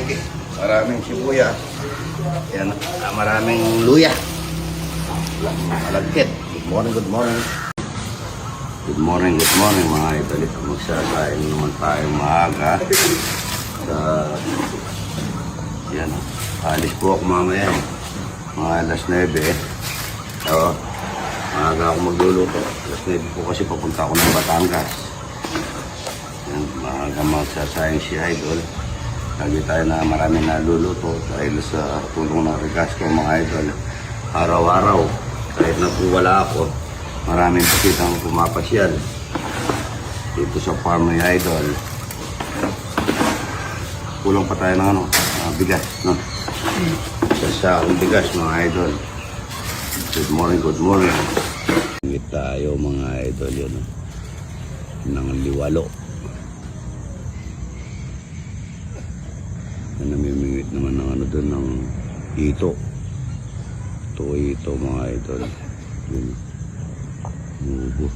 palengke. Maraming sibuyas. Yan, maraming luya. Malagkit. Good morning, good morning. Good morning, good morning mga idol. Magsakain naman tayo maaga. Yan, alis po ako mamaya. Mga alas 9. So, maaga ako magluluto. Alas 9 po kasi papunta ako ng Batangas. Yan, maaga magsasayang si idol. Lagi tayo na marami naluluto dahil sa tulong ng regas ko mga idol. Araw-araw, kahit na po wala ako, maraming pakitang pumapasyal dito sa farm ni idol. Kulang pa tayo ng bigas, no? Sa bigas mga idol. Good morning, good morning. Ngit tayo mga idol yun, no? Ng liwalo. Namimingit naman ng ano doon ng ito. Ito mga idol. Yun. Mubo.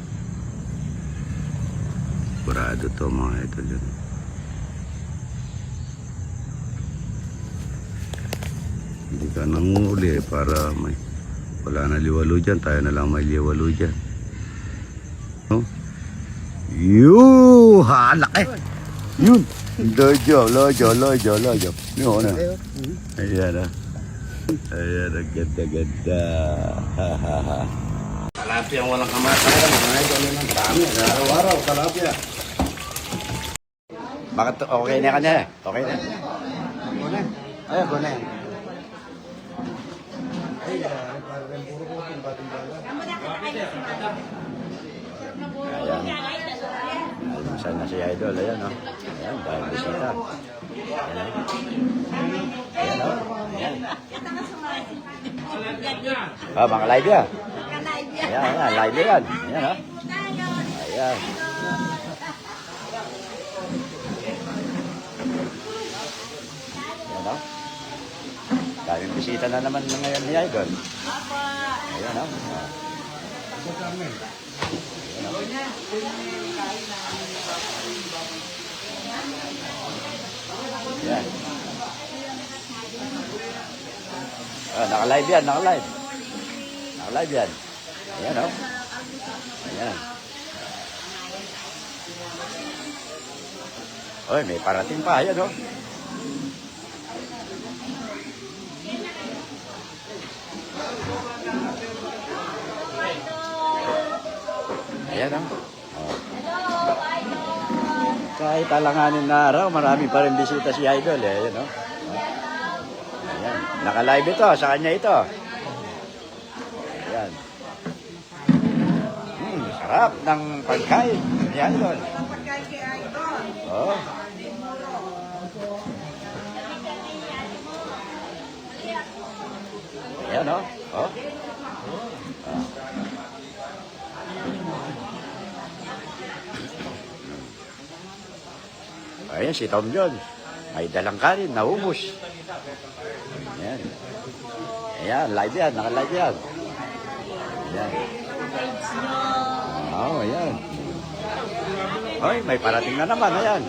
Barado to mga idol yun. Hindi ka nanguli para may wala na liwalo dyan. Tayo na lang may liwalo dyan. No? Yuh! Laki! Yun! Lojo. Yun na. Ayan na. Ayan na. Ganda. Kalapia ang walang kamatayan. Mga idol ng dami. Araw-araw kalapia. Bakit okay na kanya? Okay na. Ayan, guna yan. Saan na si idol? Ayan o. Ayan, dahil bisita. Ayan o. Ayan. Mga live yan. Ayan, live yan. Ayan o. Ayan. Ayan o. Daming bisita na naman ngayon ni idol. Ayan o. Yan. Naka-live yan, naka-live. Naka-live yan. Ayan o. Ayan. Oy, may parating pa. Ayan o. Ayan o. Kahit alanganin na araw, marami pa rin bisita si idol. Ayan o. Ayan. Naka-live ito. Sa kanya ito. Ayan. Sarap ng pagkain ni idol. Pagkain kay idol. Oh. Ayan o. Oh. Ayan si Tom Jones. May dalang kanin, naubos. Ayan. Ayan, live yan. Naka-live yan. Ayan. Oo, ayan. Oy, may parating na naman. Ayan.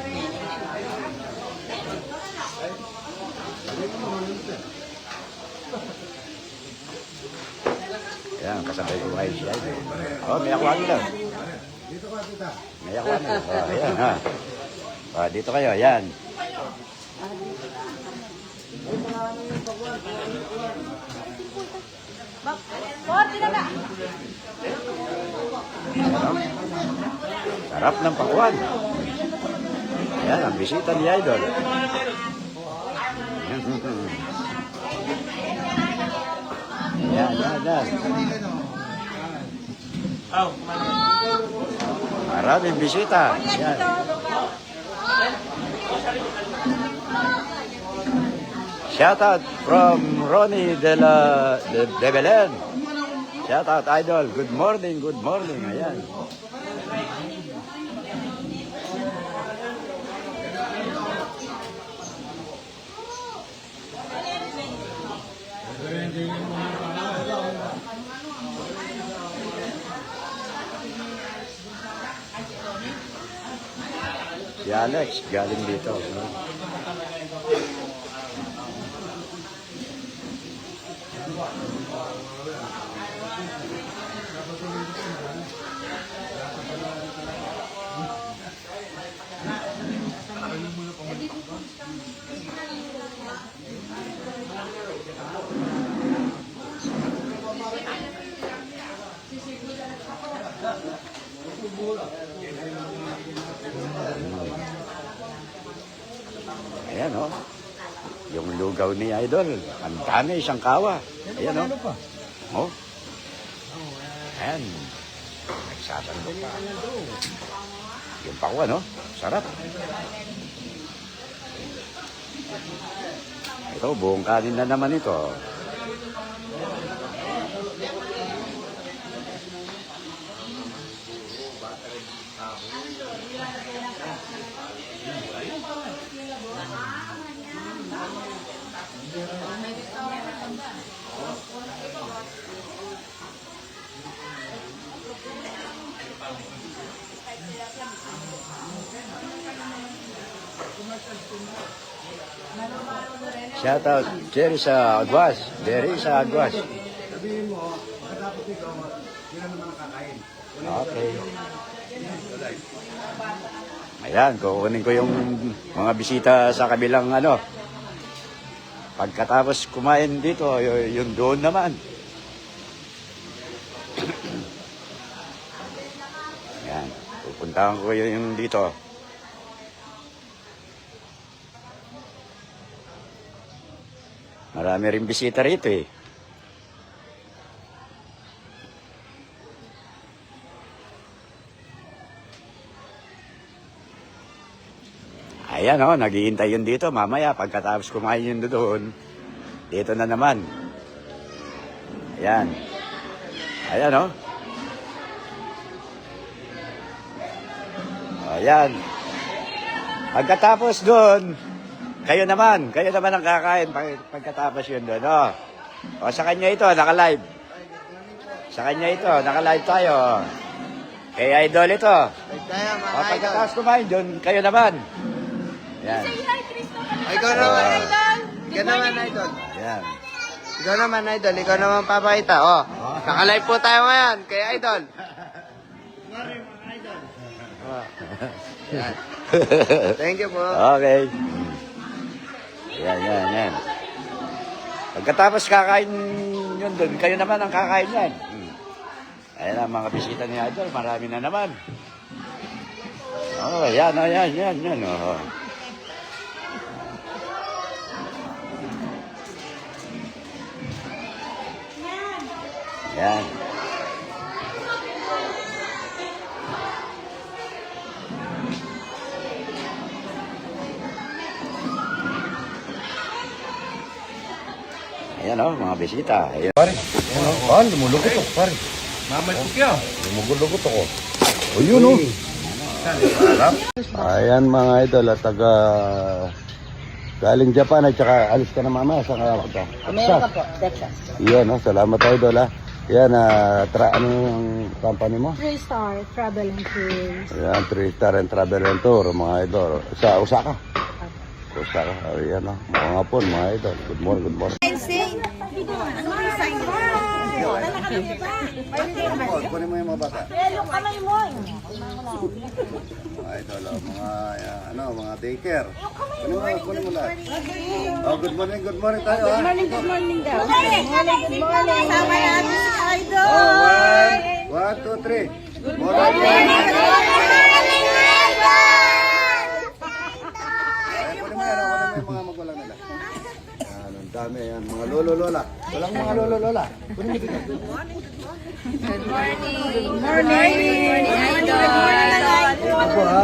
Ayan, kasabay ko kayo siya. Oh, may akwani lang. May akwani lang. Oh, ayan, ha. Dito kayo, ayan. Sarap ng pakuan. Ayan, ang bisita ni idol. Ayan. Maraming bisita. Ayan. Shout out from Ronnie de Belen. Shout out idol. Good morning. Ayan. Si Alex, galing dito. No? Ayan, oh. Yung lugaw ni Idol. Ang dami, isang kawa. Ayan, oh. Oh. Ayan. Nagsasando pa. Yung pakwan, no? Sarap. Ito, buong kanin na naman ito. Shout out, Jerry sa Agwas. Jerry sa Agwas. Sabihin mo, katapos ikaw, yun na naman nakakain. Okay. Ayan, kukunin ko yung mga bisita sa kabilang ano. Pagkatapos kumain dito, yung doon naman. Ayan, pupuntahan ko yung dito. Marami rin bisita rito eh. Ayan o, naghihintay yun dito. Mamaya, pagkatapos kumain yun doon, dito na naman. Ayan. Ayan o. Ayan. Pagkatapos doon, kayo naman ang kakain pagkatapos yun doon. O, sa kanya ito, naka-live. Sa kanya ito, naka-live tayo. Kay Idol ito. O, pagkatapos kumain doon, kayo naman. Yan. Ikaw naman, Idol. Ikaw naman, Idol. Yan. Ikaw naman, Idol. Ikaw naman papakita. Oh, naka-live po tayo ngayon kay Idol. Yan. Thank you po. Okay. Yan. Pagkatapos kakain yun doon, kayo naman ang kakain yan. Ayan ang mga bisita ni Idol, marami na naman. Oh, yan. Oh. Yan. Ayan o, mga bisita. Ayan. Pare, lumulugot ako, pare. Mamalpok yan. Lumulugot ako. O yun o. Ayan mga idol, at taga galing Japan at saka alis ka na mamaya sa Texas. Meron ka po, Texas. Yan o, salamat idol ha. Yan, ano yung company mo? 3-star travel and tours. Yan, 3-star and travel and tour mga idol. Sa Osaka. Osaka, ayan o. Mga hapon mga idol. Good morning. Kunin mo yung mga bata. Yung kamay mo. Mga idol, mga daycare. Kunin mo lahat. Oh, good morning tayo ha. Good morning daw. Good morning. Sama natin si Idol. Oh, 1, 2, 3. Good morning. Kunin mo yung mga magulang nila. Ang dami yan, mga lolo-lola. Walang mga lolo-lola. Kunin mo dito. Good morning, Idol. Ako ha.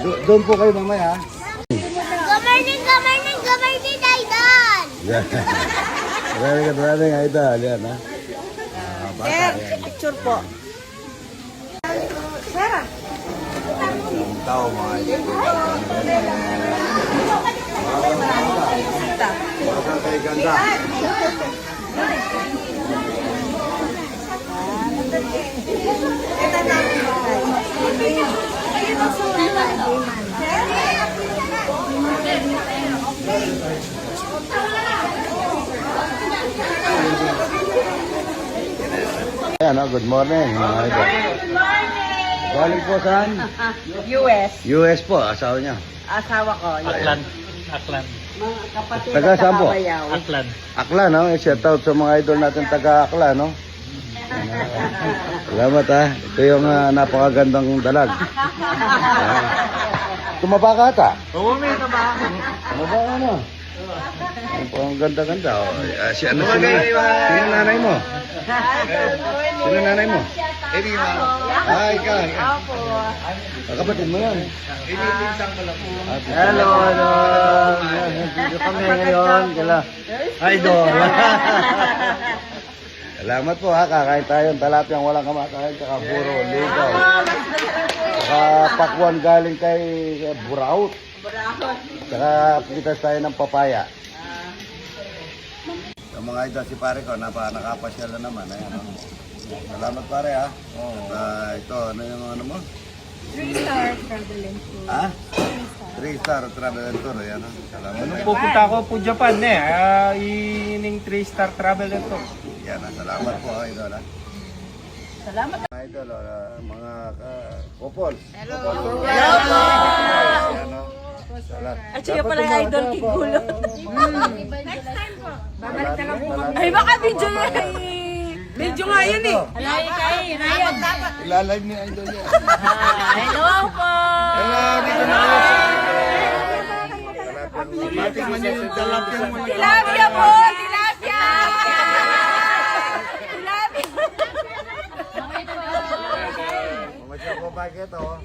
Doon po kayo mamaya ha. Good morning, Idol! Good morning, idol. Yan ha. Bata yan. Picture po. Sarah. Ang tao mga idol. Bata kay ganda. Ayan, good morning mga idol. Good morning. Galing po saan? US. US po, asawa niya. Asawa ko. Aklan. Mga kapatid Taga at saan po? kabayaw. Aklan. Aklan, no? Shout out sa mga idol natin taga Aklan, no? Salamat ha. Ito yung napakagandang dalag. Tumaba ka ata? Oo, may taba. Tumaba ka na. Ang ganda-ganda. Oh. Si ano sino nanay mo? Sino nanay mo? Hindi ma. Ay, ikaw. Kapatid mo yan. Hello, hello. Dito kami ngayon. Kala. Idol. Salamat po ha. Kakain tayo ng talapyang walang kamatayan. Tsaka puro ligaw. Tsaka pakwan galing kay Buraut. Tsaka pitas tayo ng papaya. Yung mga idol, si pare ko, nakapasyal na naman. Ayan, oh. Salamat pare ha. Ito, ano yung ano mo? 3-star travel and tour. Ha? 3-star travel and tour. Ayan, oh. Salamat. Pupunta ako po Japan ining 3-star travel ito. Yan, salamat po idol ha. Salamat. Mga idol, mga couple. Hello. Ayan, oh. At siya pala yung idol Kigulo. Next time po. Babalik na lang po. Ay, baka video na video nga yun eh. Alay kay Ryan. Ilalive ni idol yan. Hello po. Hello, dito na ako. Tilapia po. Tilapia. Tilapia. Mamasya ko bakit oh.